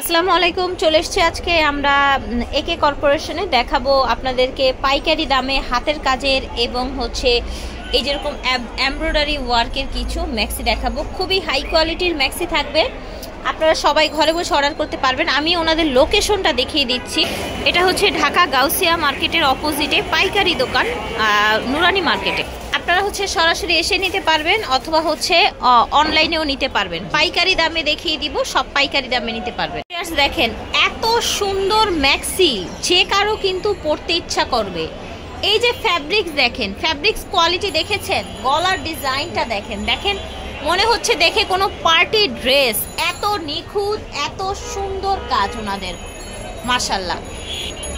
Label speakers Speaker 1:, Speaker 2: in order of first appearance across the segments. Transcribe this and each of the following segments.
Speaker 1: আসসালামু আলাইকুম। চলে এসেছি আজকে আমরা একে কর্পোরেশনে দেখাবো আপনাদেরকে পাইকারি দামে হাতের কাজের এবং হচ্ছে এই যেরকম এমব্রয়ডারি ওয়ার্কের কিছু ম্যাক্সি দেখাবো। খুবই হাই কোয়ালিটির ম্যাক্সি থাকবে, আপনারা সবাই ঘরে বসে অর্ডার করতে পারবেন। আমি ওনাদের লোকেশনটা দেখিয়ে দিচ্ছি। এটা হচ্ছে ঢাকা গাউসিয়া মার্কেটের অপোজিটে পাইকারি দোকান নুরানি মার্কেটে। আপনারা হচ্ছে সরাসরি এসে নিতে পারবেন অথবা হচ্ছে অনলাইনেও নিতে পারবেন। পাইকারি দামে দেখিয়ে দিব, সব পাইকারি দামে নিতে পারবেন। দেখেন এত সুন্দর ম্যাক্সি, যে কারো কিন্তু পরতে ইচ্ছা করবে। এই যে ফ্যাব্রিক্স দেখেন, ফ্যাব্রিক্স কোয়ালিটি দেখেছেন, গলার ডিজাইনটা দেখেন, দেখেন মনে হচ্ছে দেখে কোনো পার্টি ড্রেস। এত নিখুঁত, এত সুন্দর কাজ ওনাদের, মাশাল্লাহ।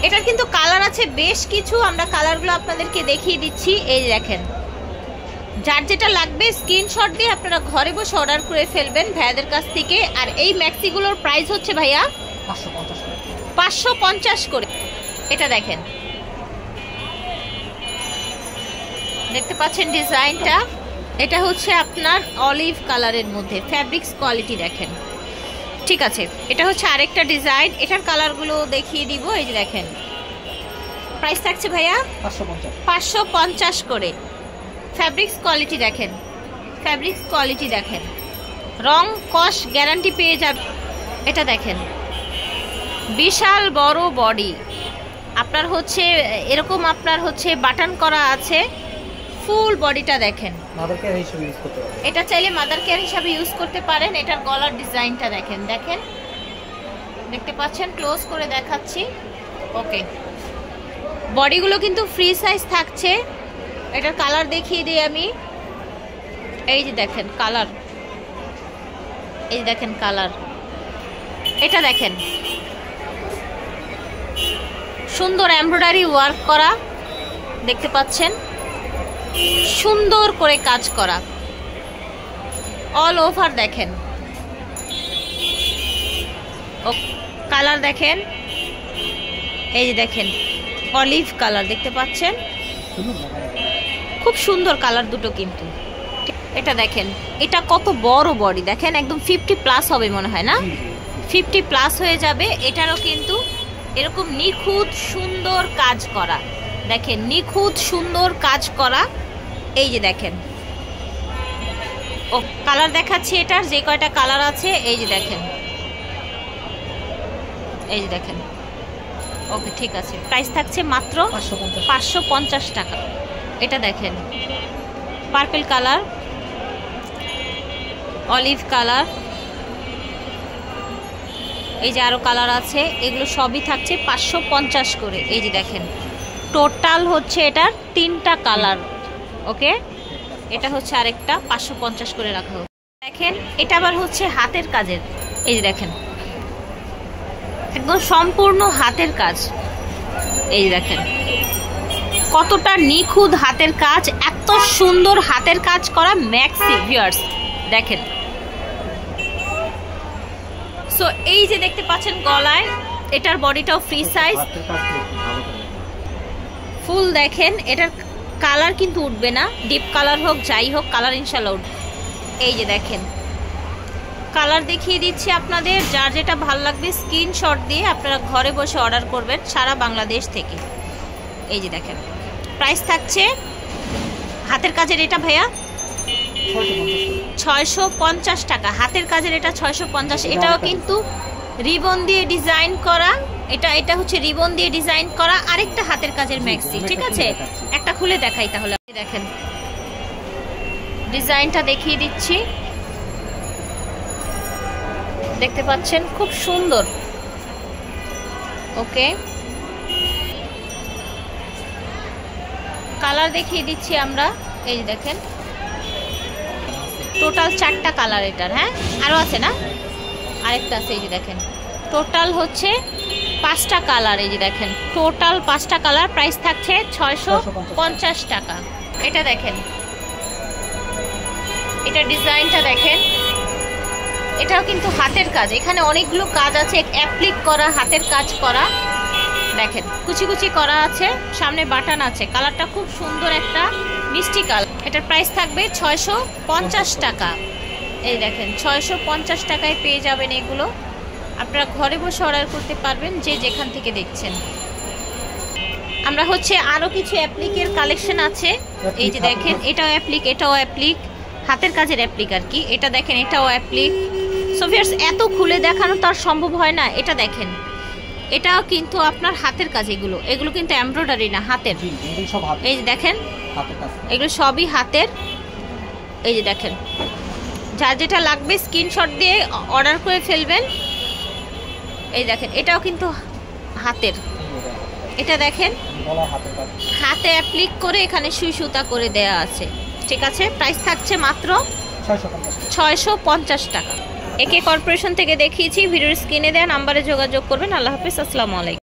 Speaker 1: এটার কিন্তু কালার আছে বেশ কিছু, আমরা কালারগুলো আপনাদেরকে দেখিয়ে দিচ্ছি। এই দেখেন, যার যেটা লাগবে স্ক্রিনশট দিয়ে আপনারা ঘরে বসে অর্ডার করে ফেলবেন ভাইয়াদের কাছ থেকে। আর এই ম্যাক্সিগুলোর প্রাইস হচ্ছে ভাইয়া 550 করে। এটা দেখেন, দেখতে পাচ্ছেন ডিজাইনটা, এটা হচ্ছে আপনার অলিভ কালারের মধ্যে। ফ্যাব্রিক্স কোয়ালিটি দেখেন, ঠিক আছে। এটা হচ্ছে আরেকটা ডিজাইন, এটার কালারগুলো দেখিয়ে দিব। এই যে দেখেন, প্রাইস থাকছে ভাইয়া 550 করে। ফ্যাব্রিক্স কোয়ালিটি দেখেন, ফ্যাব্রিক্স কোয়ালিটি দেখেন, রং কস গ্যারান্টি পেয়ে যাবে। এটা দেখেন, বিশাল বড় বডি, আপনার হচ্ছে এরকম আপনার হচ্ছে বাটন করা আছে, ফুল বডিটা দেখেন। এটা চাইলে মাদার কেয়ার হিসাবে ইউজ করতে পারেন। এটার গলার ডিজাইনটা দেখেন, দেখেন দেখতে পাচ্ছেন, ক্লোজ করে দেখাচ্ছি। ওকে, বডিগুলো কিন্তু ফ্রি সাইজ থাকছে। এটার কালার দেখিয়ে দিই আমি। এই যে দেখেন কালার, এই দেখেন কালার। এটা দেখেন, সুন্দর এমব্রয়ডারি ওয়ার্ক করা, দেখতে পাচ্ছেন, সুন্দর করে কাজ করা অল ওভার। দেখেন ও কালার দেখেন, এই যে দেখেন অলিভ কালার, দেখতে পাচ্ছেন, খুব সুন্দর কালার দুটো কিন্তু। এটা দেখেন, এটা কত বড় বডি দেখেন, একদম 50+ হবে মনে হয় না, 50+ হয়ে যাবে। এটারও কিন্তু এরকম নিখুঁত সুন্দর কাজ করা, দেখেন নিখুঁত সুন্দর কাজ করা। এই যে দেখেন, ও কালার দেখাচ্ছি এটার যে কয়টা কালার আছে। এই যে দেখেন, এই যে দেখেন। ওকে, ঠিক আছে, প্রাইস থাকছে মাত্র 550 টাকা। এটা দেখেন, পার্পল কালার, অলিভ কালার, এই যে আরো কালার আছে, এগুলো সবই থাকছে 550 করে। এই যে দেখেন, টোটাল হচ্ছে এটার 3টা কালার। ওকে, এটা হচ্ছে আরেকটা 550 করে রাখা হোক। দেখেন, এটা আবার হচ্ছে হাতের কাজের। এই যে দেখেন, একদম সম্পূর্ণ হাতের কাজ। এই যে দেখেন কতটা নিখুঁত হাতের কাজ, এত সুন্দর হাতের কাজ করা ম্যাক্সি ভিউয়ার্স দেখেন। সো এই যে দেখতে পাচ্ছেন গলায়, এটার বডিটাও ফ্রি সাইজ, ফুল দেখেন। এটার কালার কিন্তু উঠবে না, ডিপ কালার হোক যাই হোক, কালার ইনশাল্লাহ উঠবে। এই যে দেখেন, কালার দেখিয়ে দিচ্ছি আপনাদের, যার যেটা ভালো লাগবে স্ক্রিনশট দিয়ে আপনারা ঘরে বসে অর্ডার করবেন সারা বাংলাদেশ থেকে। এই যে দেখেন, প্রাইস থাকছে হাতের কাজের এটা ভাইয়া 650 টাকা। হাতের কাজের এটা 650। এটাও কিন্তু রিবন দিয়ে ডিজাইন করা, এটা হচ্ছে রিবন দিয়ে ডিজাইন করা আরেকটা হাতের কাজের ম্যাক্সি, ঠিক আছে। একটা খুলে দেখাই তাহলে। দেখেন ডিজাইনটা দেখিয়ে দিচ্ছি, দেখতে পাচ্ছেন, খুব সুন্দর। ওকে, কালার দেখিয়ে দিচ্ছি আমরা। এই দেখেন, টোটাল 4টা কালার এটার। হ্যাঁ, আরো আছে না, আরেকটা আছে। এই যে দেখেন, টোটাল হচ্ছে 5টা কালার। এই যে দেখেন, টোটাল 5টা কালার। প্রাইস থাকছে 650 টাকা। এটা দেখেন, এটা ডিজাইনটা দেখেন, এটাও কিন্তু হাতের কাজ। এখানে অনেকগুলো কাজ আছে, অ্যাপ্লিক করা, হাতের কাজ করা। দেখেন কুচি কুচি করা আছে, সামনে বাটন আছে। কালারটা খুব সুন্দর, একটা মিষ্টি কালার। এটার প্রাইস থাকবে 650 টাকা। এই দেখেন 650 টাকায় পেয়ে যাবেন এগুলো। আপনারা ঘরে বসে অর্ডার করতে পারবেন যে যেখান থেকে দেখছেন। আমরা হচ্ছে আরো কিছু অ্যাপ্লিকের কালেকশন আছে, এই যে দেখেন এটাও অ্যাপ্লিক, এটাও অ্যাপ্লিক, হাতের কাজের অ্যাপ্লিক আর কি। এটা দেখেন এটাও অ্যাপ্লিক। সো ভিউয়ার্স এত খুলে দেখানো তো আর সম্ভব হয় না। এটা দেখেন এটাও কিন্তু আপনার হাতের কাজ, এগুলো কিন্তু এমব্রয়ডারি না, হাতের। এই যে দেখেন এগুলো সবই হাতের। এই যে দেখেন যার যেটা লাগবে স্ক্রিনশট দিয়ে অর্ডার করে ফেলবেন। এই দেখেন এটাও কিন্তু হাতের। এটা দেখেন হাতে অ্যাপ্লিক করে এখানে সুই সুতা করে দেয়া আছে। ঠিক আছে, প্রাইস থাকছে মাত্র 650 টাকা। একে কর্পোরেশন থেকে দেখিয়েছি, ভিডিওর স্ক্রিনে দেওয়া নাম্বারে যোগাযোগ করবেন। আল্লাহ হাফেজ, আসসালামু আলাইকুম।